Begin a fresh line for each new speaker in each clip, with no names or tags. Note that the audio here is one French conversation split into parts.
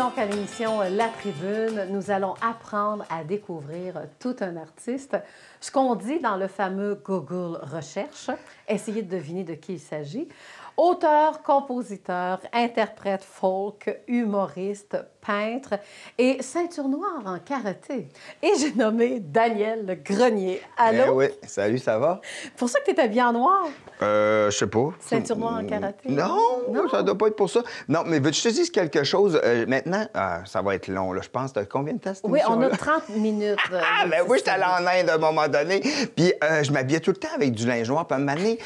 donc à l'émission La Tribune. Nous allons apprendre à découvrir tout un artiste. Ce qu'on dit dans le fameux Google Recherche, essayez de deviner de qui il s'agit. Auteur, compositeur, interprète folk, humoriste, peintre et ceinture noire en karaté. Et j'ai nommé Daniel Grenier. Allô?
Eh oui, salut, ça va?
Pour ça que tu es habillé en noir?
Je sais pas.
Ceinture noire en karaté?
Non, ça doit pas être pour ça. Non, mais veux-tu que je te dise quelque chose? Maintenant, ça va être long, là, je pense. T'as combien de temps, cette
Oui, on a
émission-là?
30 minutes.
Ah, ben oui, j'étais allée en Inde à un moment donné. Puis je m'habillais tout le temps avec du linge noir. Puis à un moment donné,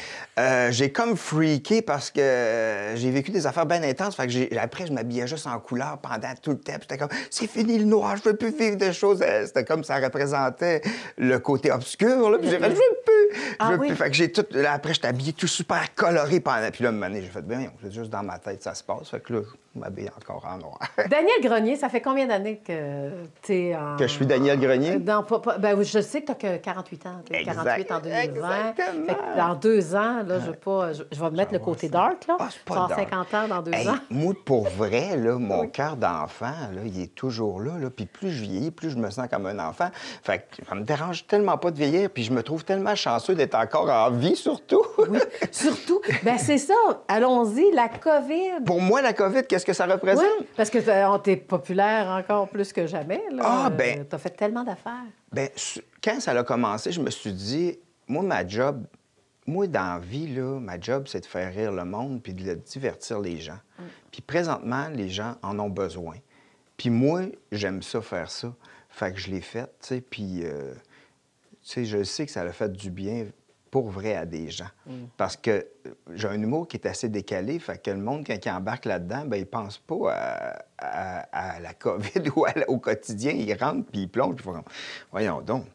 j'ai comme freaké parce que j'ai vécu des affaires bien intenses. Fait que après, je m'habillais juste en couleur pendant tout le temps. Puis j'étais comme, c'est fini le noir, je veux plus vivre des choses. C'était comme ça représentait le côté obscur. Là. Puis j'ai fait, je veux plus. Je veux plus. Fait que j'ai tout. Là, après, j'étais habillé tout super coloré pendant. Puis là, à un moment donné, j'ai fait, bien, c'est juste dans ma tête, ça se passe. Fait que là, je m'habille encore en noir.
Daniel Grenier, ça fait combien d'années que tu es en...
Que je suis Daniel Grenier?
Ben, je sais que tu as 48 ans. Tu as 48 en 2020.
Exactement.
Fait que dans 2 ans, là, je vais mettre le côté dark. Là.
Ah, c'est pas
tu vas avoir
dark.
50 ans dans 2 ans.
Moi, pour vrai, là, mon cœur d'enfant, là, il est toujours là. Puis plus je vieillis, plus je me sens comme un enfant. Fait que ça me dérange tellement pas de vieillir. Puis je me trouve tellement chanceux d'être encore en vie, surtout.
Oui, surtout. Ben c'est ça. Allons-y, la COVID.
Pour moi, la COVID, qu'est-ce que ça représente?
Oui, parce que t'es populaire encore plus que jamais. Là.
Ah, ben...
T'as fait tellement d'affaires.
Bien, quand ça a commencé, je me suis dit, moi, dans la vie, là, ma job, c'est de faire rire le monde puis de divertir les gens. Puis présentement, les gens en ont besoin. Puis moi, j'aime ça, faire ça. Fait que je l'ai fait, tu sais, puis, tu sais, je sais que ça a fait du bien pour vrai à des gens. Parce que j'ai un humour qui est assez décalé, fait que le monde, quand il embarque là-dedans, bien, il pense pas à la COVID ou au quotidien. Il rentre, puis il plonge, puis il faut... Voyons donc,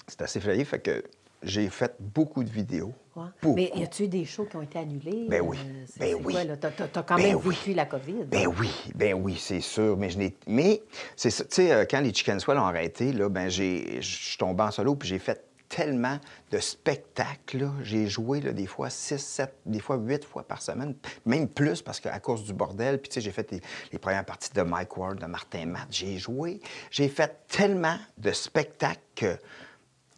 c'est assez flayé, fait que j'ai fait beaucoup de vidéos.
Ouais.
Beaucoup.
Mais y a-tu eu des shows qui ont été annulés?
Ben oui. Ben oui.
T'as quand même vécu la COVID.
Ben oui, c'est sûr. Mais c'est ça, tu sais, quand les Chicken Swell ont arrêté, là, ben je suis tombé en solo, puis j'ai fait tellement de spectacles. Là. J'ai joué là, des fois 6, 7, des fois 8 fois par semaine, même plus parce qu'à cause du bordel. Puis tu sais, j'ai fait les premières parties de Mike Ward, de Martin Matt. J'ai fait tellement de spectacles que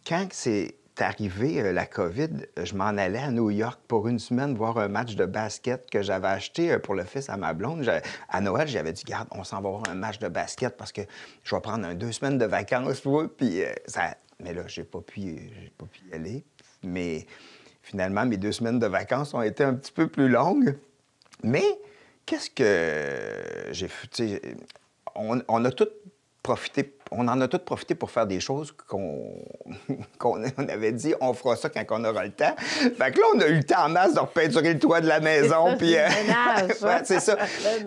quand c'est arrivé, la COVID, je m'en allais à New York pour une semaine voir un match de basket que j'avais acheté pour le fils à ma blonde. À Noël, j'avais dit, garde, on s'en va voir un match de basket parce que je vais prendre 2 semaines de vacances, puis ça... Mais là, j'ai pas pu y aller. Mais finalement, mes 2 semaines de vacances ont été un petit peu plus longues. Mais qu'est-ce que j'ai fait? Tu sais, on a tous profité. On en a tous profité pour faire des choses qu'on avait dit, on fera ça quand on aura le temps. Fait que là, on a eu le temps en masse de repeinturer le toit de la maison. Puis, ouais, c'est ça.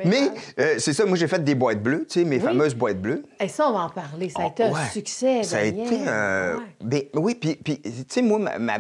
Mais c'est ça, moi, j'ai fait des boîtes bleues, tu sais, mes fameuses boîtes bleues.
Et ça, on va en parler. Ça a été un succès.
Ça a été ben, oui, puis tu sais, moi,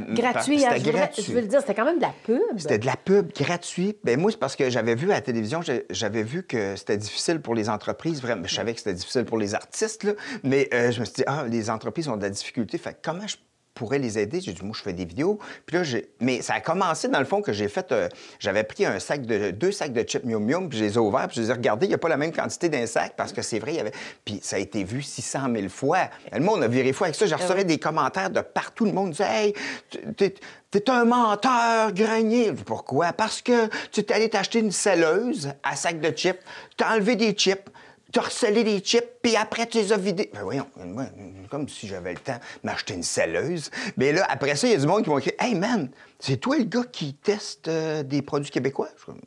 gratuit, hein, je veux le dire, c'était quand même de la pub.
C'était de la pub gratuite. Ben moi, c'est parce que j'avais vu à la télévision, j'avais vu que c'était difficile pour les entreprises. Vraiment, je savais que c'était difficile pour les artistes, là. Mais je me suis dit, les entreprises ont de la difficulté. Fait que comment je pourrais les aider? J'ai dit, moi, je fais des vidéos. Puis là, mais ça a commencé, dans le fond, que j'ai fait... j'avais pris 2 sacs de chips Mium Mium, puis je les ai ouverts, puis je les ai regardés. Il n'y a pas la même quantité d'un sac, parce que c'est vrai, il y avait... Puis ça a été vu 600 000 fois. Le monde a viré fou avec ça. Je recevais des commentaires de partout. Le monde disait, hey, t'es un menteur, Grenier. Pourquoi? Parce que tu es allé t'acheter une selleuse à sac de chips, t'as enlevé des chips, tu as recellé des chips, puis après, tu les as vidés. Ben voyons, comme si j'avais le temps de m'acheter une selleuse. Mais là, après ça, il y a du monde qui m'ont écrit « Hey, man, c'est toi le gars qui teste des produits québécois? » Je suis comme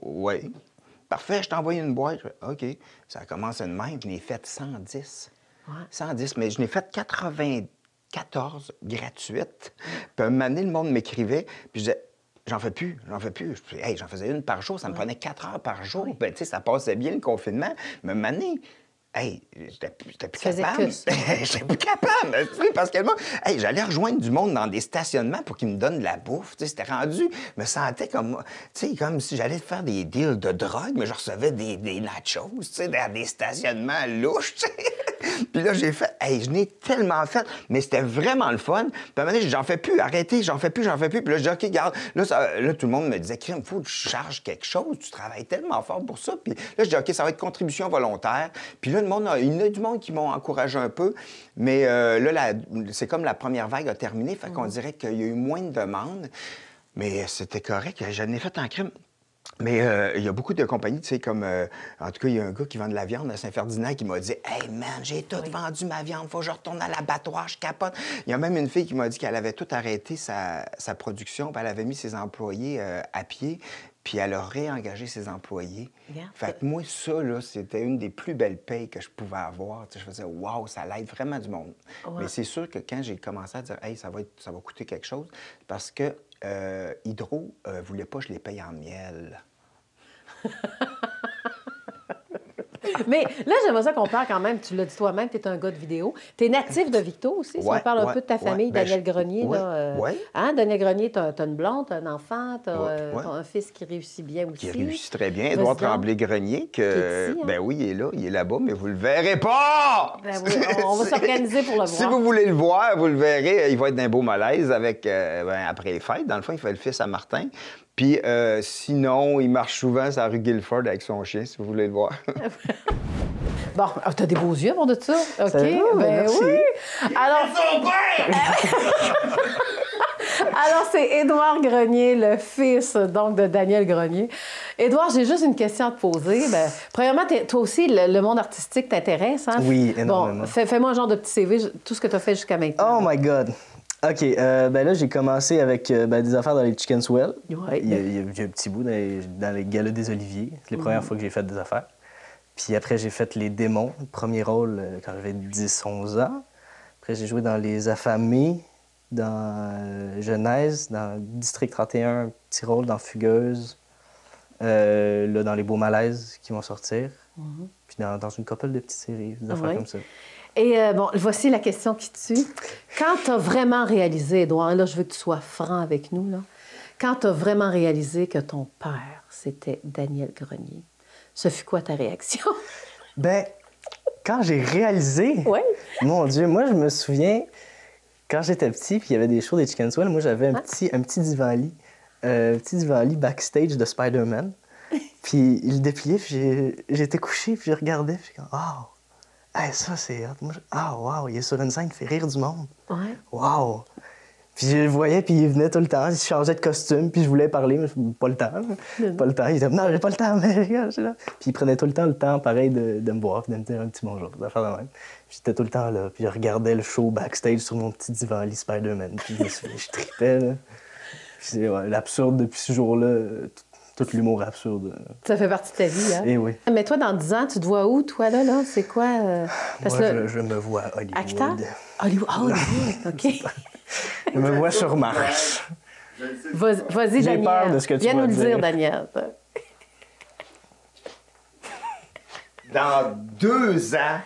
« Oui. » « Parfait, je t'ai envoyé une boîte. » OK. Ça a commencé de même. Je n'ai fait 110. Ouais. 110, mais je n'ai fait 94 gratuites. Puis un moment donné, le monde m'écrivait, puis je disais j'en fais plus. J'en faisais une par jour, ça me prenait 4 heures par jour. Oui. Ben, tu sais, ça passait bien le confinement. Mais une année, Hey, j'étais plus
faisais
capable.
que ça.
J'étais plus capable, tu sais, parce que le monde... Hey, j'allais rejoindre du monde dans des stationnements pour qu'ils me donnent de la bouffe. Tu sais, c'était rendu... Je me sentais comme... Tu sais, comme si j'allais faire des deals de drogue, mais je recevais des nachos, tu sais, dans des stationnements louches, tu sais. Puis là, j'ai fait... Hey, je n'ai tellement fait, mais c'était vraiment le fun. Puis à un moment donné, j'en fais plus, arrêtez, j'en fais plus. Puis là, je dis, OK, regarde. Là, tout le monde me disait, Crime, il faut que tu charges quelque chose. Tu travailles tellement fort pour ça. Puis là, je dis, OK, ça va être contribution volontaire. Puis là, il y en a du monde qui m'ont encouragé un peu. Mais là, c'est comme la première vague a terminé. Fait qu'on dirait qu'il y a eu moins de demandes. Mais c'était correct. J'en ai fait en crime. Mais il y a beaucoup de compagnies, tu sais, comme... en tout cas, il y a un gars qui vend de la viande à Saint-Ferdinand qui m'a dit « Hey, man, j'ai tout vendu ma viande. Faut que je retourne à l'abattoir. Je capote. » Il y a même une fille qui m'a dit qu'elle avait tout arrêté sa production, puis elle avait mis ses employés à pied, puis elle a réengagé ses employés.
Regarde.
Fait que moi, ça, là, c'était une des plus belles payes que je pouvais avoir. Tu sais, je faisais « Wow, ça l'aide vraiment du monde.
Ouais.
Mais c'est sûr que quand j'ai commencé à dire « Hey, ça va coûter quelque chose », parce que Hydro voulait pas que je les paye en miel.
Mais là, j'aimerais ça qu'on parle quand même, tu l'as dit toi-même, tu es un gars de vidéo. Tu es natif de Victo aussi, si on parle un peu de ta famille,
Ben,
Daniel Grenier. Là, hein, Daniel Grenier, tu as une blonde, tu as un enfant, tu as un fils qui réussit bien aussi.
Qui réussit très bien. Édouard Tremblay-Grenier, que...
Ici, hein?
Ben oui, il est là-bas, mais vous le verrez pas!
Ben oui, on va s'organiser pour le voir.
Si vous voulez le voir, vous le verrez. Il va être d'un beau malaise avec, après les fêtes. Dans le fond, il fait le fils à Martin. Puis sinon, il marche souvent sur la rue Guilford avec son chien, si vous voulez le voir.
Bon, t'as des beaux yeux pour de ça. OK,
va, merci.
Oui. Alors, alors c'est Édouard Grenier, le fils donc de Daniel Grenier. Édouard, j'ai juste une question à te poser. Ben, premièrement, toi aussi, le monde artistique t'intéresse, hein?
Oui, énormément.
Bon, fais-moi un genre de petit CV, tout ce que tu as fait jusqu'à maintenant.
Oh my God! OK, ben là, j'ai commencé avec des affaires dans les Chicken Swell.
Ouais.
Il y a un petit bout dans les galas des Oliviers. C'est les premières fois que j'ai fait des affaires. Puis après, j'ai fait les démons, le premier rôle quand j'avais 10-11 ans. Après, j'ai joué dans Les Affamés, dans Genèse, dans District 31, un petit rôle dans Fugueuse. Là, dans Les Beaux Malaises qui vont sortir. Puis dans une couple de petites séries, des affaires comme ça.
Et bon, voici la question qui tue. Quand tu as vraiment réalisé, Édouard, là, je veux que tu sois franc avec nous, là. Quand tu as vraiment réalisé que ton père, c'était Daniel Grenier, ce fut quoi ta réaction?
Ben, quand j'ai réalisé, mon Dieu, moi, je me souviens, quand j'étais petit, puis il y avait des shows des Chicken Swell, moi, j'avais un petit divan-lit backstage de Spider-Man. Puis il le dépliait, puis j'étais couché, puis je regardais, puis comme, oh! Hey, ça, c'est hot. Moi, wow, il est sur une scène, il fait rire du monde.
Ouais.
Wow! Puis je le voyais, puis il venait tout le temps, il changeait de costume, puis je voulais parler, mais pas le temps. Pas le temps. Il disait, non, j'ai pas le temps, mais regarde, je suis là. Puis il prenait tout le temps, pareil, de me voir, puis de me dire un petit bonjour, de faire de même. J'étais tout le temps là, puis je regardais le show backstage sur mon petit divan-lit Spider-Man, puis je tripais, là. Puis c'est l'absurde depuis ce jour-là. Tout l'humour absurde.
Ça fait partie de ta vie, hein?
Eh oui.
Mais toi, dans 10 ans, tu te vois où, toi, là? C'est quoi?
Parce que je me vois à Hollywood.
Acteur? Hollywood, OK.
Je me vois sur Mars.
Vas-y, Daniel.
J'ai peur de ce que tu
Viens
vas
nous le dire,
dire.
Daniel.
Dans 2 ans,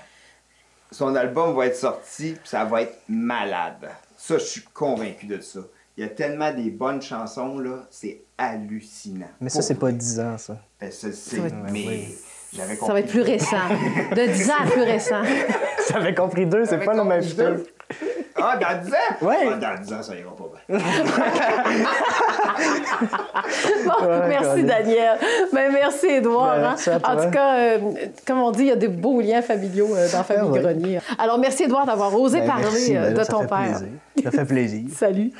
son album va être sorti, puis ça va être malade. Ça, je suis convaincu de ça. Il y a tellement des bonnes chansons, là, c'est hallucinant.
Mais ça, c'est pas 10 ans, ça.
Ben, ça, c'est... Mais j'avais compris.
Ça va être plus récent. De 10 ans à plus récent.
J'avais compris 2, c'est pas la même chose.
Ah, dans 10 ans?
Oui.
Ah, dans 10 ans, ça ira pas bien.
Bon, merci, Daniel. Ben, merci, Édouard.
Merci à toi.
En tout cas, comme on dit, il y a des beaux liens familiaux dans la famille Grenier. Alors, merci, Édouard, d'avoir osé parler de ton père.
Plaisir. Ça fait plaisir.
Salut.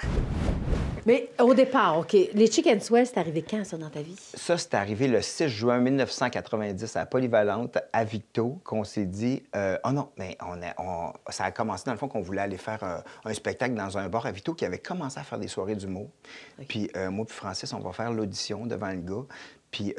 Mais au départ, OK, les Chicken Swell, c'est arrivé quand, ça, dans ta vie?
Ça, c'est arrivé le 6 juin 1990 à la Polyvalente, à Victo, qu'on s'est dit... oh non, mais ça a commencé, dans le fond, qu'on voulait aller faire un spectacle dans un bar à Victo qui avait commencé à faire des soirées d'humour. Okay. Puis moi puis Francis, on va faire l'audition devant le gars. Puis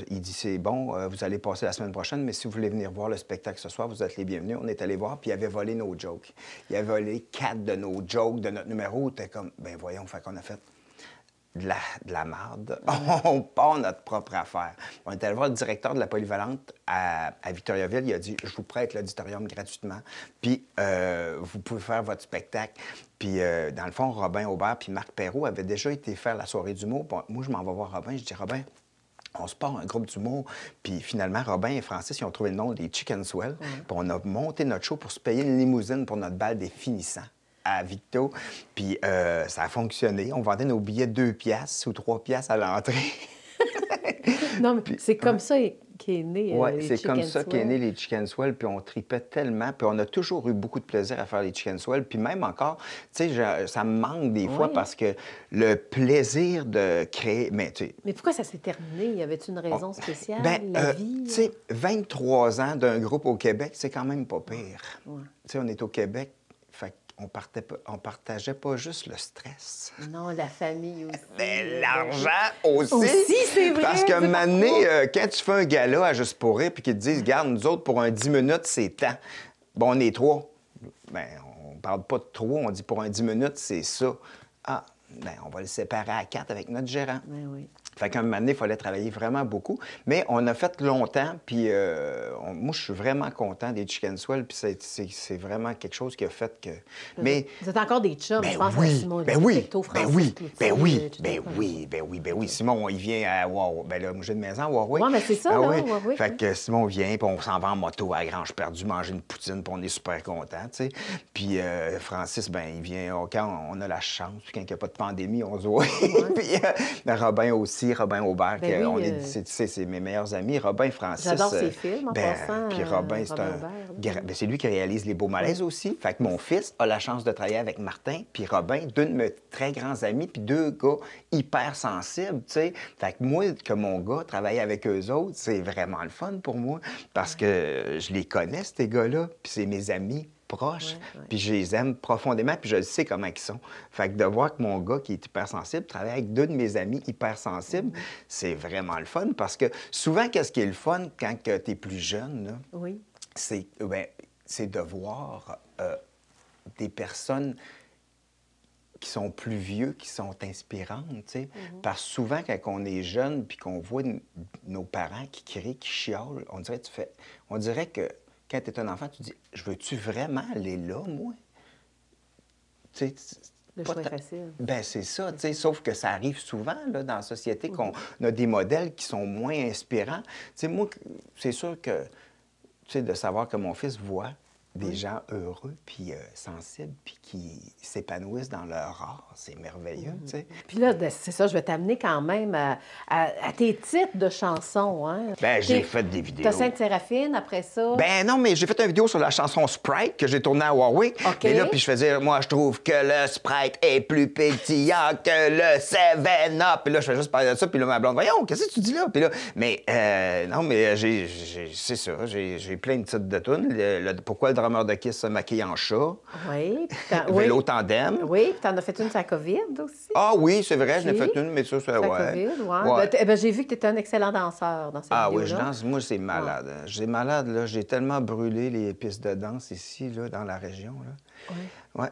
il dit, c'est bon, vous allez passer la semaine prochaine, mais si vous voulez venir voir le spectacle ce soir, vous êtes les bienvenus. On est allé voir, puis il avait volé nos jokes. Il avait volé 4 de nos jokes de notre numéro. T'es comme, ben voyons, fait qu'on a fait... de la marde. On part notre propre affaire. On est allé voir le directeur de la polyvalente à Victoriaville. Il a dit, je vous prête l'auditorium gratuitement, puis vous pouvez faire votre spectacle. Puis, dans le fond, Robin Aubert puis Marc Perrault avaient déjà été faire la soirée d'humour. Moi, je m'en vais voir Robin. Je dis, Robin, on se part un groupe d'humour. Puis finalement, Robin et Francis, ils ont trouvé le nom des Chicken Swell. Puis on a monté notre show pour se payer une limousine pour notre bal des finissants à Victo. Puis ça a fonctionné. On vendait nos billets 2 piastres ou 3 piastres à l'entrée.
Non, mais c'est comme ça qu'est né
Oui,
les
c'est comme
Chicken
ça qu'est
Swell.
né les Chicken Swell, puis on tripait tellement, puis on a toujours eu beaucoup de plaisir à faire les Chicken Swell, puis même encore, tu sais, ça me manque des fois
Oui.
parce que le plaisir de créer, mais tu sais,
Mais pourquoi ça s'est terminé? Y avait-tu une raison spéciale?
ben,
La vie?
tu sais, 23 ans d'un groupe au Québec, c'est quand même pas pire.
Ouais.
Tu sais, on est au Québec, fait on partageait pas juste le stress.
Non, la famille aussi.
Mais l'argent aussi.
Aussi, c'est vrai,
Parce qu'un
c'est
moment donné, quand tu fais un gala à Juste pour rire puis qu'ils te disent, garde, nous autres, pour un 10 minutes, c'est tant. Bon, on est 3. Bien, on parle pas de 3, on dit pour un 10 minutes, c'est ça. Ah, bien, on va le séparer à 4 avec notre gérant.
Ben oui.
Fait qu'à un moment donné, il fallait travailler vraiment beaucoup. Mais on a fait longtemps, puis moi, je suis vraiment content des Chicken Swell, puis c'est vraiment quelque chose qui a fait que... Mais...
Vous êtes encore des chums,
Ben
je pense, à
oui,
Simon
ben oui,
Hecto,
ben
Francis
oui,
Cloutier,
ben oui,
tout
ben
ça.
oui, ben oui, ben oui. Simon, il vient à Warwick. Ben là, moi, j'ai une maison à Warwick.
Ouais, mais c'est ça,
Ah
là,
oui.
Warwick,
Fait
oui.
que Simon vient, puis on s'en va en moto à Grange Perdue, manger une poutine, puis on est super contents, tu sais. Puis Francis, ben il vient, quand on a la chance, puis quand il n'y a pas de pandémie, on se voit. Puis Robin aussi, Robin Aubert,
Ben oui,
c'est mes meilleurs amis. Robin, Francis.
J'adore ses films, en passant,
Puis Robin, c'est
Robin
un...
Aubert,
Ben, c'est lui qui réalise Les Beaux Malaises aussi. Fait que mon fils a la chance de travailler avec Martin puis Robin, deux de mes très grands amis, puis deux gars hyper sensibles, tu sais. Fait que moi, que mon gars travaille avec eux autres, c'est vraiment le fun pour moi parce que je les connais, ces gars-là, puis c'est mes amis proches, puis je les aime profondément, puis je sais comment ils sont. Fait que de voir que mon gars, qui est hypersensible, travaille avec deux de mes amis hypersensibles, c'est vraiment le fun, parce que souvent, qu'est-ce qui est le fun quand tu es plus jeune, là,
Oui.
c'est de voir des personnes qui sont plus vieux, qui sont inspirantes, tu sais. Parce que souvent, quand on est jeune puis qu'on voit nos parents qui crient, qui chiolent, on dirait que quand tu es un enfant, tu dis, je veux-tu vraiment aller là, moi? Tu sais,
Le choix est facile.
ben c'est ça, tu sais, sauf que ça arrive souvent là, dans la société qu'on a des modèles qui sont moins inspirants. Tu sais, moi, c'est sûr que, tu sais, de savoir que mon fils voit des gens heureux, puis sensibles, puis qui s'épanouissent dans leur art, c'est merveilleux, tu sais.
Puis là, c'est ça, je vais t'amener quand même à tes titres de chansons, hein?
Ben, j'ai fait des vidéos.
T'as Sainte-Séraphine, après ça?
Ben non, mais j'ai fait une vidéo sur la chanson Sprite que j'ai tournée à Warwick.
OK.
Et là, puis je faisais, moi, je trouve que le Sprite est plus pétillant que le 7-Up. Puis là, je fais juste parler de ça. Puis là, ma blonde, voyons, qu'est-ce que tu dis là? Puis là, mais non, mais c'est ça, j'ai plein de titres de tunes. Pourquoi le drummer de Kiss se maquille en chat?
Oui.
Vélo tandem.
Oui, puis t'en as fait une sur la COVID aussi.
Ah oui, c'est vrai, j'en ai
Si.
fait une, mais ça, c'est...
Sur la
Ouais.
COVID, oui.
Ouais.
Ben, j'ai vu que tu étais un excellent danseur dans cette
Ah oui,
vidéo-là.
je danse. Moi, c'est malade. J'ai malade, là. J'ai tellement brûlé les pistes de danse ici, là, dans la région, là.
Oui.
Ouais.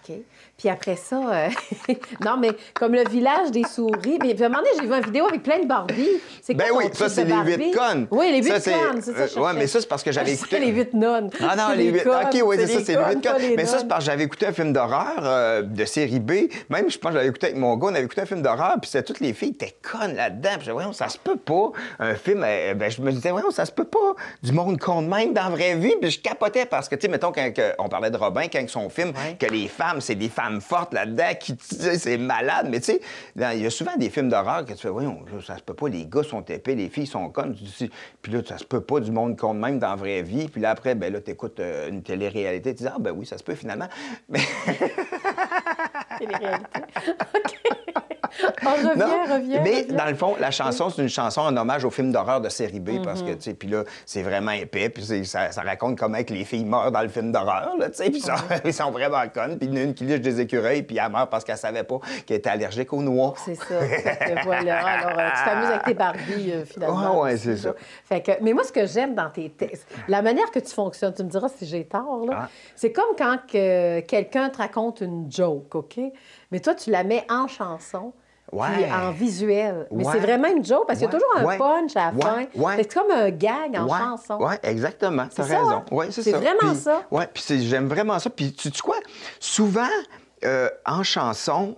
OK. Puis après ça, non, mais comme le village des souris, puis à un moment donné, j'ai vu une vidéo avec plein de Barbies. C'est quoi
Ben
ton
oui, ça,
truc
c'est
de
les
Barbie?
8 connes.
Oui, les 8
Ça, c'est-
connes, c'est ça. je
ouais,
cherchais.
mais ça, c'est parce que j'avais
Ah,
écouté-
C'est les 8 nonnes.
Ah non,
C'est
les 8.
connes,
OK, oui, c'est ça,
les
c'est les 8
pas
connes.
les
Mais ça, c'est
nonnes.
parce que j'avais écouté un film d'horreur de série B. Même, je pense que j'avais écouté avec mon gars, on avait écouté un film d'horreur, puis toutes les filles étaient connes là-dedans. Puis je disais, voyons, ça se peut pas. Un film, ben, je me disais, voyons, ça se peut pas. Du monde con de même dans la vraie vie. Puis je capotais parce que, tu sais, mettons, on parlait de Robin, quand son film, que les femmes, c'est des femmes fortes là-dedans, qui, tu sais, c'est malade. Mais tu sais, il y a souvent des films d'horreur que tu fais, voyons, ça se peut pas, les gars sont épais, les filles sont connes. Puis là, ça se peut pas du monde con de même dans la vraie vie. Puis là, après, ben là, t'écoutes une télé-réalité, tu dis, ah, ben oui, ça se peut finalement. Mais...
C'est les réalités. OK. On revient.
Mais dans le fond, la chanson, c'est une chanson en hommage au film d'horreur de série B, parce que, tu sais, puis là, c'est vraiment épais, puis ça raconte comment que les filles meurent dans le film d'horreur, là, tu sais, puis ils sont vraiment connes, puis il y en a une qui liche des écureuils, puis elle meurt parce qu'elle savait pas qu'elle était allergique aux noix.
C'est ça. Fait que voilà. Alors, tu t'amuses avec tes Barbies, finalement.
Ouais, c'est ça.
Fait que, mais moi, ce que j'aime dans tes textes, la manière que tu fonctionnes, tu me diras si j'ai tort, là,
Ah.
c'est comme quand quelqu'un te raconte une joke, OK? Mais toi, tu la mets en chanson. puis en visuel. Mais
Ouais.
c'est vraiment une joke parce qu'il y a
Ouais.
toujours un
Ouais.
punch à la
Ouais.
fin.
Ouais.
C'est comme un gag en
Ouais.
chanson.
Oui, exactement. Tu as
C'est ça,
raison.
hein?
Ouais, c'est
C'est
ça.
vraiment
Puis-
ça.
Ouais, puis j'aime vraiment ça. Puis tu sais quoi? Souvent, en chanson,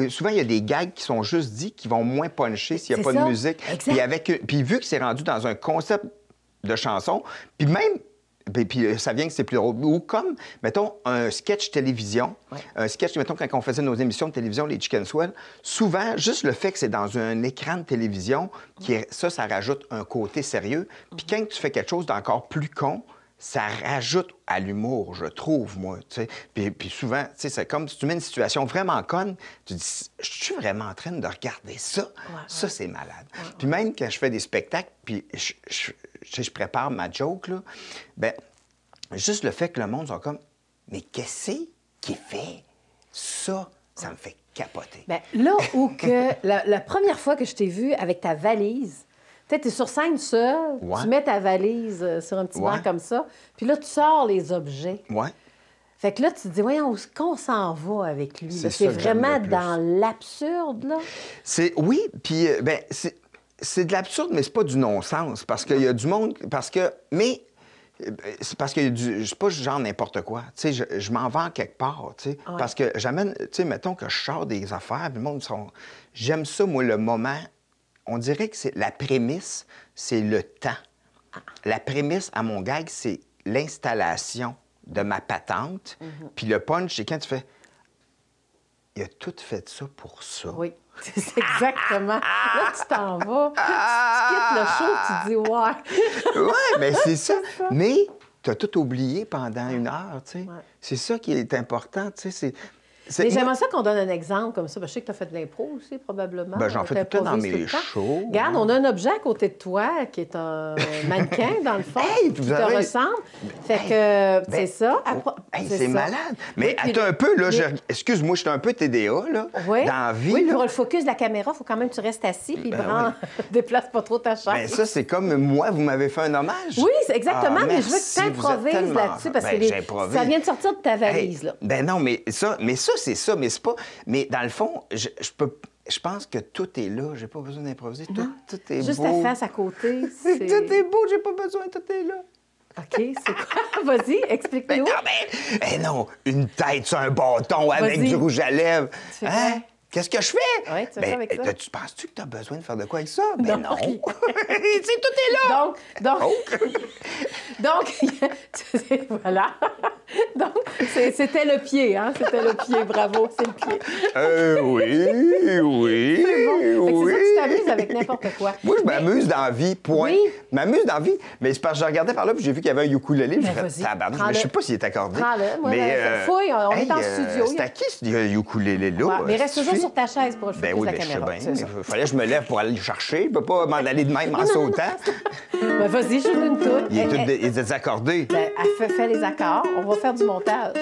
souvent, il y a des gags qui sont juste dits, qui vont moins puncher s'il n'y a
C'est
pas
ça.
de musique.
Exact.
Puis vu que c'est rendu dans un concept de chanson, puis même, puis ça vient que c'est plus drôle. Ou comme, mettons, un sketch télévision.
Ouais.
Un sketch, mettons, quand on faisait nos émissions de télévision, les Chicken Swell, souvent, juste le fait que c'est dans un écran de télévision, ça rajoute un côté sérieux. Puis quand tu fais quelque chose d'encore plus con, ça rajoute à l'humour, je trouve, moi. Tu sais. Puis souvent, tu sais, c'est comme si tu mets une situation vraiment conne, tu dis, je suis vraiment en train de regarder ça. Ça, c'est malade. Puis même quand je fais des spectacles, puis je prépare ma joke, là, ben juste le fait que le monde soit comme, mais qu'est-ce qu'il fait? Ça me fait capoter.
Bien, là où que la première fois que je t'ai vu avec ta valise, tu es sur scène seul,
Ouais.
tu mets ta valise sur un petit banc
Ouais.
comme ça, puis là, tu sors les objets.
Ouais.
Fait que là, tu te dis, voyons, où est-ce qu'on s'en va avec lui?
C'est
là?
ça
C'est
que j'aime
vraiment
le plus.
dans l'absurde, là.
Oui, puis ben c'est de l'absurde, mais c'est pas du non-sens. Parce qu'il y a du monde. Mais c'est parce que c'est pas genre n'importe quoi. Tu sais, je m'en vends quelque part, tu sais.
Ouais.
Parce que j'amène, tu sais, mettons que je sors des affaires, puis le monde sont. J'aime ça, moi, le moment. On dirait que c'est la prémisse, c'est le temps. La prémisse à mon gag, c'est l'installation de ma patente. Puis le punch, c'est quand tu fais. Il a tout fait ça pour ça.
Oui, c'est exactement. Là, tu t'en vas. Tu quittes le show, tu te dis, ouais.
Oui, mais c'est ça. Mais tu as tout oublié pendant une heure, tu sais.
Ouais.
C'est ça qui est important, tu sais.
Mais
moi-
j'aimerais ça qu'on donne un exemple comme ça. Ben, je sais que tu as fait de l'impro aussi, probablement.
Ben, j'en fais tout le temps dans
T'improvises
mes
tout le temps.
shows,
Regarde,
hein.
on a un objet à côté de toi qui est un mannequin, dans le fond,
Hey,
qui
vous
te
avez-
ressemble. Fait que c'est
Ben,
ça.
Hey,
C'est
c'est
ça.
malade. Mais
Oui, puis
attends un peu, là.
les-
Excuse-moi, je suis un peu TDA, là.
Oui.
Dans la vie,
Oui,
là.
pour le focus de la caméra, il faut quand même que tu restes assis puis
Ben
déplace pas trop ta chaise.
Ben, ça, c'est comme moi, vous m'avez fait un hommage.
Oui, c'est exactement,
Ah,
mais je veux
merci,
que tu
vous êtes
improvises
tellement-
là-dessus parce
Ben,
que
j'improvise.
ça vient de sortir de ta valise.
Hey,
Là.
ben non, mais ça, c'est ça, mais c'est pas. Mais dans le fond, je pense que tout est là. J'ai pas besoin d'improviser. Tout est
Juste
beau.
ta face à côté.
Tout est beau, j'ai pas besoin, tout est là.
OK, c'est quoi? Vas-y, explique-nous.
Non, mais. Eh non, une tête sur un bâton avec
Vas-y.
du rouge à lèvres.
Tu fais quoi?
Qu'est-ce que je fais?
Ouais, tu fais quoi avec ça?
Tu penses-tu que tu as besoin de faire de quoi avec ça? Ben non.
Non.
C'est tout est là.
Donc, voilà. Donc, c'était le pied, hein? C'était le pied, bravo, c'est le pied.
Oui.
C'est bon. Fait que
oui.
c'est ça, tu t'amuses avec n'importe quoi.
Moi, je m'amuse dans la vie, point.
Oui.
Je m'amuse dans la vie. Mais c'est parce que je regardais par là puis j'ai vu qu'il y avait un ukulélé. J'ai
Ben,
fait
vas-y,
tabarnak.
prends-le.
Mais je sais pas s'il est accordé.
Prends-le. Moi,
Mais,
fouille, on est en studio.
C'est à qui ce ukulélé-là?
Ouais, mais reste toujours
Suffit.
sur ta chaise pour le
Ben
focus
oui,
de la
ben, je sais
caméra.
bien.
c'est ça.
Il fallait que je me lève pour aller le chercher. Je peux pas m'en aller de même en sautant.
Ben, vas-y, joue une toune.
Il est désaccordé.
Ben, elle fait les accords. On va faire du montage.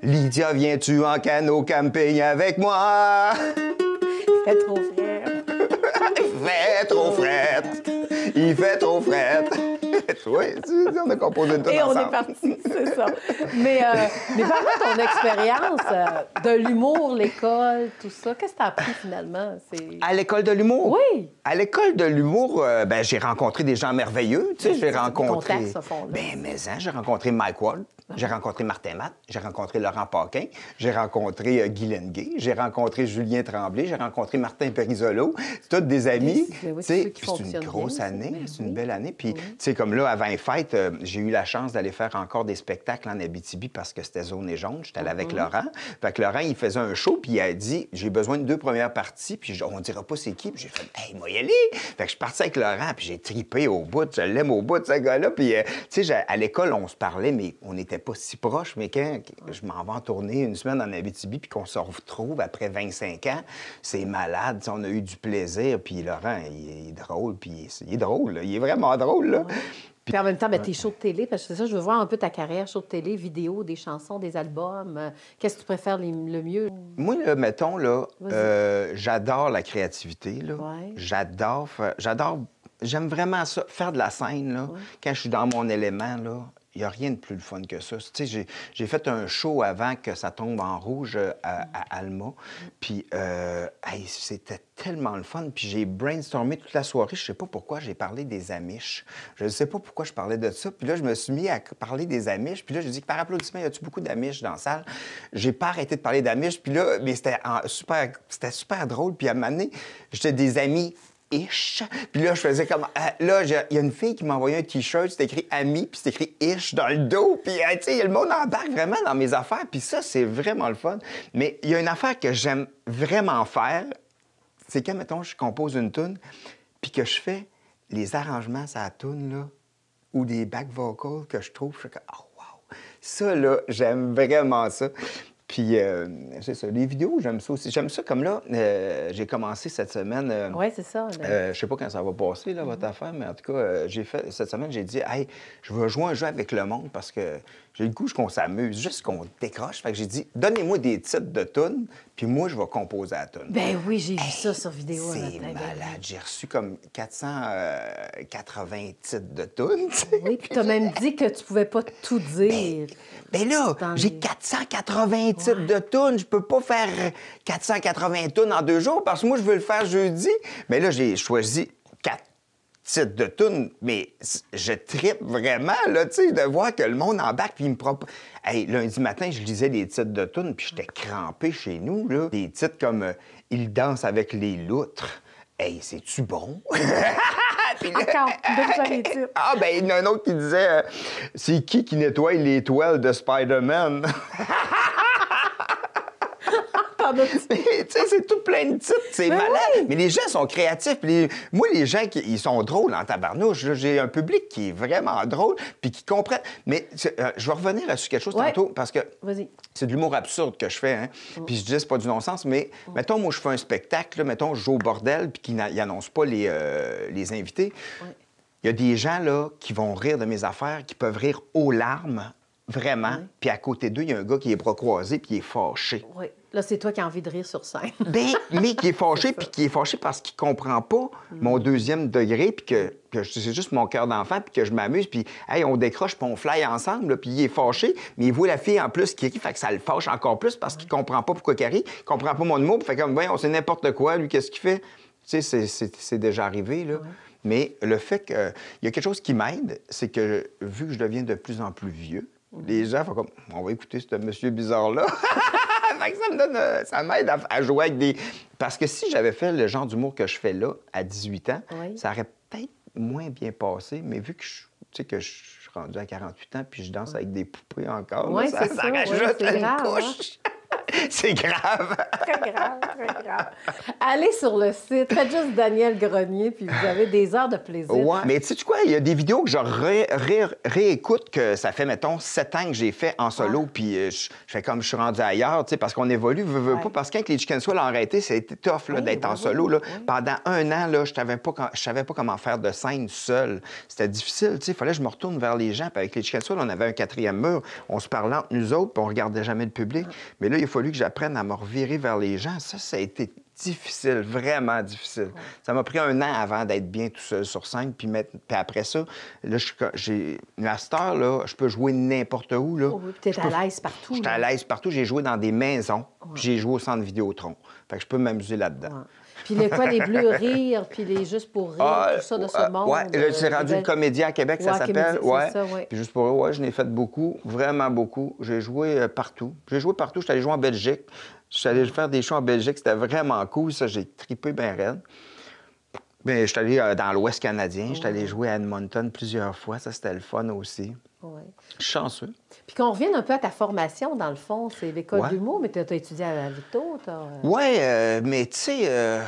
Lydia, viens-tu en canot camping avec moi?
C'est trop frère.
Il fait trop frette. Il fait trop frette. Oui, on a composé une tonne
Et on
ensemble.
est parti, c'est ça. Mais parle-moi de ton expérience de l'humour, l'école, tout ça. Qu'est-ce que tu as appris finalement?
À l'école de l'humour?
Oui.
À l'école de l'humour, j'ai rencontré des gens merveilleux. Tu sais, j'ai
des
rencontré.
contacts, ce fond-là.
J'ai rencontré Mike Ward, j'ai rencontré Martin Matt, j'ai rencontré Laurent Paquin, j'ai rencontré Guy Lenguet, j'ai rencontré Julien Tremblay, j'ai rencontré Martin Perisolo. C'est tous des amis.
Mais oui,
Tu sais,
ceux qui
puis c'est une
fonctionnent
grosse
bien,
année,
ça.
c'est une belle année. Puis, tu sais, comme là, avant les fêtes, j'ai eu la chance d'aller faire encore des spectacles en Abitibi parce que c'était zone et jaune. J'étais allé avec Laurent. Fait que Laurent, il faisait un show, puis il a dit j'ai besoin de 2 premières parties, puis on dira pas c'est qui. Puis j'ai fait hey, moi y aller. Fait que je suis parti avec Laurent, puis j'ai tripé au bout. Je l'aime au bout de ce gars-là. Puis, tu sais, à l'école, on se parlait, mais on n'était pas si proches. Mais quand je m'en vais en tournée une semaine en Abitibi, puis qu'on se retrouve après 25 ans, c'est malade. Tu sais, on a eu du plaisir. Puis Laurent, il est drôle, puis il est drôle. Là. Il est vraiment drôle. Là.
Puis en même temps, tes shows de télé, parce que c'est ça, je veux voir un peu ta carrière, shows de télé, vidéos, des chansons, des albums. Qu'est-ce que tu préfères le mieux?
Moi, là, mettons, là,
Vas-y.
j'adore la créativité. Là.
Ouais.
J'adore. J'aime vraiment ça. Faire de la scène, là, quand je suis dans mon élément, là, il n'y a rien de plus le fun que ça. Tu sais, j'ai fait un show avant que ça tombe en rouge à Alma. Puis, hey, c'était tellement le fun. Puis j'ai brainstormé toute la soirée. Je sais pas pourquoi j'ai parlé des Amish. Je ne sais pas pourquoi je parlais de ça. Puis là, je me suis mis à parler des Amish. Puis là, j'ai dit, par applaudissement, y a-tu beaucoup d'Amish dans la salle? J'ai pas arrêté de parler d'Amish. Puis là, mais c'était super drôle. Puis à un moment donné, j'étais des amis ish. Puis là, je faisais comme... là, il y a une fille qui m'a envoyé un T-shirt, c'était écrit « Ami », puis c'était écrit « ish » dans le dos. Puis, tu sais, le monde embarque vraiment dans mes affaires. Puis ça, c'est vraiment le fun. Mais il y a une affaire que j'aime vraiment faire, c'est quand, mettons, je compose une tune, puis que je fais les arrangements sur la tune, là, ou des back vocals que je trouve, je fais comme « Oh, wow! » Ça, là, j'aime vraiment ça. Puis, c'est ça. Les vidéos, j'aime ça aussi. J'aime ça comme là, j'ai commencé cette semaine.
Oui, c'est ça.
Je sais pas quand ça va passer, là, votre affaire, mais en tout cas, cette semaine, j'ai dit, hey, je veux jouer un jeu avec le monde parce que j'ai le goût qu'on s'amuse, juste qu'on décroche. Fait que j'ai dit, donnez-moi des titres de tunes, puis moi, je vais composer la tune.
Ben oui, j'ai vu ça sur vidéo.
C'est malade. J'ai reçu comme 480 titres de tunes.
Oui, puis tu as même dit que tu pouvais pas tout dire.
Ben là, j'ai 480 titres de tunes. Je peux pas faire 480 tunes en 2 jours parce que moi, je veux le faire jeudi. Mais là, j'ai choisi 4 titres de tunes. Mais je trippe vraiment, là, tu sais, de voir que le monde embarque puis il me propose... Hey, lundi matin, je lisais des titres de tunes puis j'étais crampé chez nous, là. Des titres comme Il danse avec les loutres ». Hey, c'est-tu bon?
Puis là... Encore, les titres.
Ah, ben, il y en a un autre qui disait c'est qui nettoie les toiles de Spider-Man? Tu sais, c'est tout plein de titres, c'est malade. Oui. Mais les gens sont créatifs. Moi, les gens, ils sont drôles en tabarnouche. J'ai un public qui est vraiment drôle puis qui comprend. Mais je vais revenir sur quelque chose tantôt parce que c'est de l'humour absurde que je fais. Hein? Puis je dis, c'est pas du non-sens, mais mettons, moi, je fais un spectacle, là, mettons, je joue au bordel puis qu'ils n'annoncent pas les invités. Il y a des gens, là, qui vont rire de mes affaires, qui peuvent rire aux larmes, vraiment. Puis à côté d'eux, il y a un gars qui est bras croisés puis qui est fâché.
Oui. Là, c'est toi qui as envie de rire sur scène.
mais qui est fâché, puis qui est fâché parce qu'il comprend pas mon deuxième degré, puis que c'est juste mon cœur d'enfant, puis que je m'amuse, puis hey, on décroche, puis on fly ensemble, puis il est fâché, mais il voit la fille en plus qui rit, fait que ça le fâche encore plus parce qu'il comprend pas pourquoi il rit, il comprend pas mon humour, puis fait comme, on sait n'importe quoi, lui, qu'est-ce qu'il fait? Tu sais, c'est déjà arrivé, là. Mais le fait qu'il y a quelque chose qui m'aide, c'est que vu que je deviens de plus en plus vieux, les gens font comme, on va écouter ce monsieur bizarre-là. Ça m'aide à jouer avec des... Parce que si j'avais fait le genre d'humour que je fais là, à 18 ans, ça aurait peut-être moins bien passé, mais vu que je suis rendu à 48 ans puis je danse avec des poupées encore, là, ça rajoute une couche. C'est grave.
Très grave, très grave. Allez sur le site, faites juste Daniel Grenier, puis vous avez des heures de plaisir.
Ouais. Mais tu sais quoi, il y a des vidéos que je réécoute que ça fait, mettons, 7 ans que j'ai fait en solo, puis je fais comme je suis rendu ailleurs, tu sais, parce qu'on évolue, veux pas, parce que quand les Chicken Swell ont arrêté, c'était tough là, d'être en solo. Là. Pendant 1 an, là, je savais pas comment faire de scène seul. C'était difficile, tu sais, il fallait que je me retourne vers les gens, puis avec les Chicken Swell, on avait un 4e mur, on se parlait entre nous autres, puis on regardait jamais le public. Mais là, il a fallu que j'apprenne à me revirer vers les gens. Ça a été difficile, vraiment difficile. Ça m'a pris 1 an avant d'être bien tout seul sur scène. Puis après ça, là, à cette heure, là, je peux jouer n'importe où. Là.
Tu es à l'aise partout.
J'étais à l'aise partout. J'ai joué dans des maisons. Puis j'ai joué au centre Vidéotron. Fait que je peux m'amuser là-dedans.
Puis les bleus rires, puis les juste pour rire, tout ça de ce monde.
Oui, c'est rendu le Comédien à Québec, ça s'appelle. Puis juste pour rire, je n'ai fait beaucoup, vraiment beaucoup. J'ai joué partout. Je suis allé jouer en Belgique. Je suis allé faire des shows en Belgique. C'était vraiment cool. Ça, j'ai trippé bien raide. Bien, je suis allé dans l'Ouest canadien. Je suis allé jouer à Edmonton plusieurs fois. Ça, c'était le fun aussi. Je suis chanceux.
Puis qu'on revienne un peu à ta formation, dans le fond, c'est l'école d'humour, mais tu as étudié à Victo.
Oui, mais tu sais,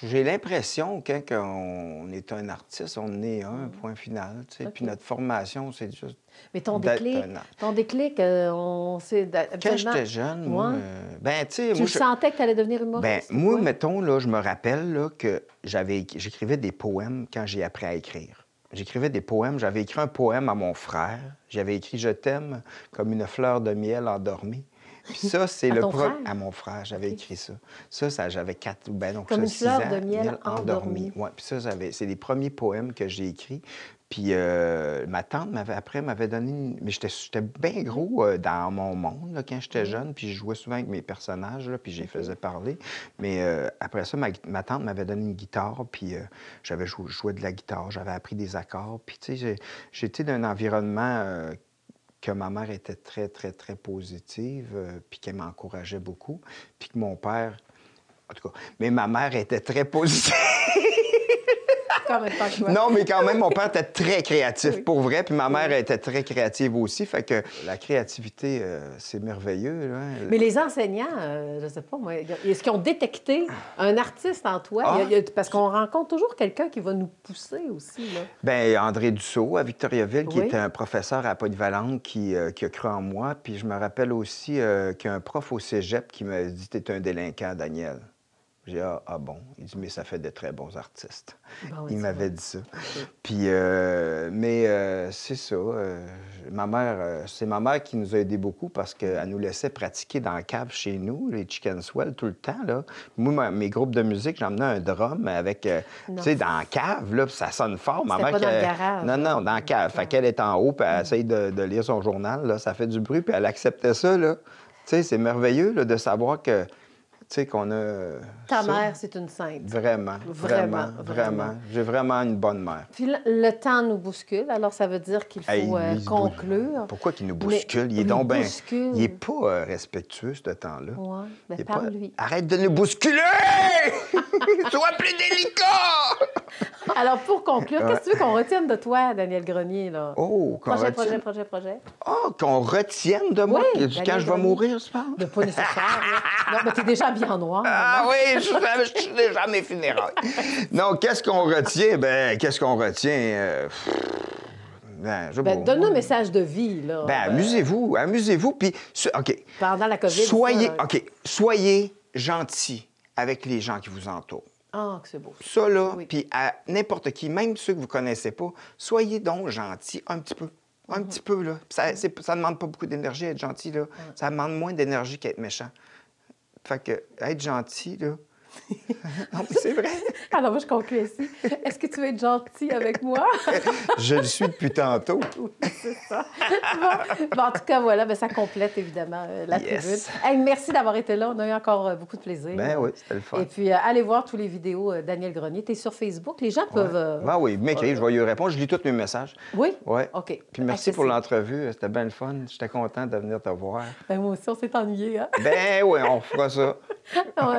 j'ai l'impression que quand on est un artiste, on est un point final. Puis notre formation, c'est juste.
Mais ton déclic, on sait.
Quand j'étais jeune, moi. Ben, tu sais.
Tu sentais que tu allais devenir humoriste?
Ben, moi, mettons, là, je me rappelle là, que j'écrivais des poèmes quand j'ai appris à écrire. J'écrivais des poèmes. J'avais écrit un poème à mon frère. J'avais écrit « Je t'aime comme une fleur de miel endormie ». Puis ça, c'est
À
le
ton frère?
à mon frère, j'avais
OK.
écrit ça. Ça, j'avais 4 ben donc
Comme une
6
fleur
ans,
de miel endormie.
Ouais, puis ça, c'est les premiers poèmes que j'ai écrits. Puis ma tante m'avait donné mais j'étais bien gros dans mon monde là, quand j'étais jeune, puis je jouais souvent avec mes personnages, là, puis je les faisais parler. Mais après ça, ma tante m'avait donné une guitare, puis je jouais de la guitare, j'avais appris des accords. Puis tu sais, j'étais dans un environnement que ma mère était très, très, très positive, puis qu'elle m'encourageait beaucoup, puis que mon père... En tout cas, mais ma mère était très positive.
Quand même pas que toi.
Non, mais quand même, mon père était très créatif,
Oui.
pour vrai, puis ma mère était très créative aussi, fait que la créativité, c'est merveilleux, là.
Mais les enseignants, je sais pas, moi, est-ce qu'ils ont détecté un artiste en toi?
Ah!
Parce qu'on rencontre toujours quelqu'un qui va nous pousser aussi, là.
Bien, André Dussault, à Victoriaville, qui
Oui.
était un professeur à Polyvalente qui a cru en moi. Puis je me rappelle aussi qu'il y a un prof au cégep qui m'a dit « T'es un délinquant, Daniel ». J'ai dit ah bon? Il dit « Mais ça fait de très bons artistes ».
Bon, oui,
Il
tu
m'avait
vois.
dit ça.
OK.
Puis, c'est ça. Ma mère, c'est ma mère qui nous a aidés beaucoup parce qu'elle nous laissait pratiquer dans la cave chez nous, les Chicken Swell, tout le temps, là. Moi, mes groupes de musique, j'emmenais un drum avec, tu
Non.
sais, dans la cave, là, puis ça sonne fort. Ma
C'était
mère,
pas dans le
qui-
garage,
Non,
là.
non, dans la cave. Fait qu'elle est en haut, puis elle essaye de lire son journal, là. Ça fait du bruit, puis elle acceptait ça, là. Tu sais, c'est merveilleux, là, de savoir que, tu sais, qu'on a...
Ta
ça.
mère, c'est une sainte.
Vraiment,
Vraiment,
vraiment,
vraiment.
vraiment. J'ai vraiment une bonne mère.
Puis le temps nous bouscule, alors ça veut dire qu'il faut
Hey, lui,
conclure.
Pourquoi qu'il nous
Mais
bouscule? Il est
nous
donc bien...
bouscule.
Il est pas respectueux, ce temps-là.
Ouais, ben
Il est
parle-lui.
Arrête de nous bousculer! Sois plus délicat!
Alors, pour conclure, qu'est-ce que tu veux qu'on retienne de toi, Daniel Grenier, là?
Oh, qu'on retienne...
Projet.
Oh, qu'on retienne de moi
Oui,
quand
Daniel
je vais
Grenier.
mourir, tu parles?
Mais pas nécessaire, là. Non, mais t'es déjà bien en noir.
Ah oui, je suis déjà à mes funérailles. Non, qu'est-ce qu'on retient? Ben, qu'est-ce qu'on retient? Ben, je sais pas.
Donne-nous un message de vie, là.
Ben, amusez-vous, puis... OK.
Pendant la COVID.
Soyez,
ça,
OK, soyez gentils avec les gens qui vous entourent.
Ah, que c'est beau.
Ça, là,
Oui.
puis à n'importe qui, même ceux que vous connaissez pas, soyez donc gentils un petit peu. Un petit peu, là. Ça ne demande pas beaucoup d'énergie, être gentil, là. Ça demande moins d'énergie qu'être méchant. Fait que, être gentil, là... non, mais c'est vrai.
Alors, moi, je conclue ici. Est-ce que tu veux être gentil avec moi?
Je le suis depuis tantôt.
Oui, c'est ça. Bon, en tout cas, voilà, ben, ça complète évidemment la
Yes.
tribune. Hey, merci d'avoir été là. On a eu encore beaucoup de plaisir.
Ben oui, c'était le fun.
Et puis, allez voir tous les vidéos Daniel Grenier. Tu es sur Facebook. Les gens peuvent...
Ben oui, mec, je vais y répondre. Je lis tous mes messages.
Oui?
Oui.
OK.
Puis merci pour
Accessible.
l'entrevue. C'était bien le fun. J'étais content de venir te voir.
Ben, moi aussi, on s'est ennuyés. Hein?
Ben oui, on fera ça.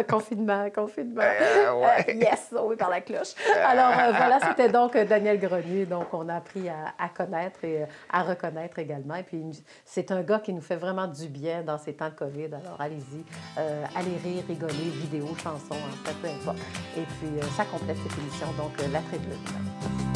Confinement.
Ouais.
Yes, oui, par la cloche. Alors, voilà, c'était donc Daniel Grenier. Donc, on a appris à connaître et à reconnaître également. Et puis, c'est un gars qui nous fait vraiment du bien dans ces temps de COVID. Alors, allez-y, allez rire, rigoler, vidéos, chansons, en fait, peu importe. Et puis, ça complète cette émission, donc, La Tribune.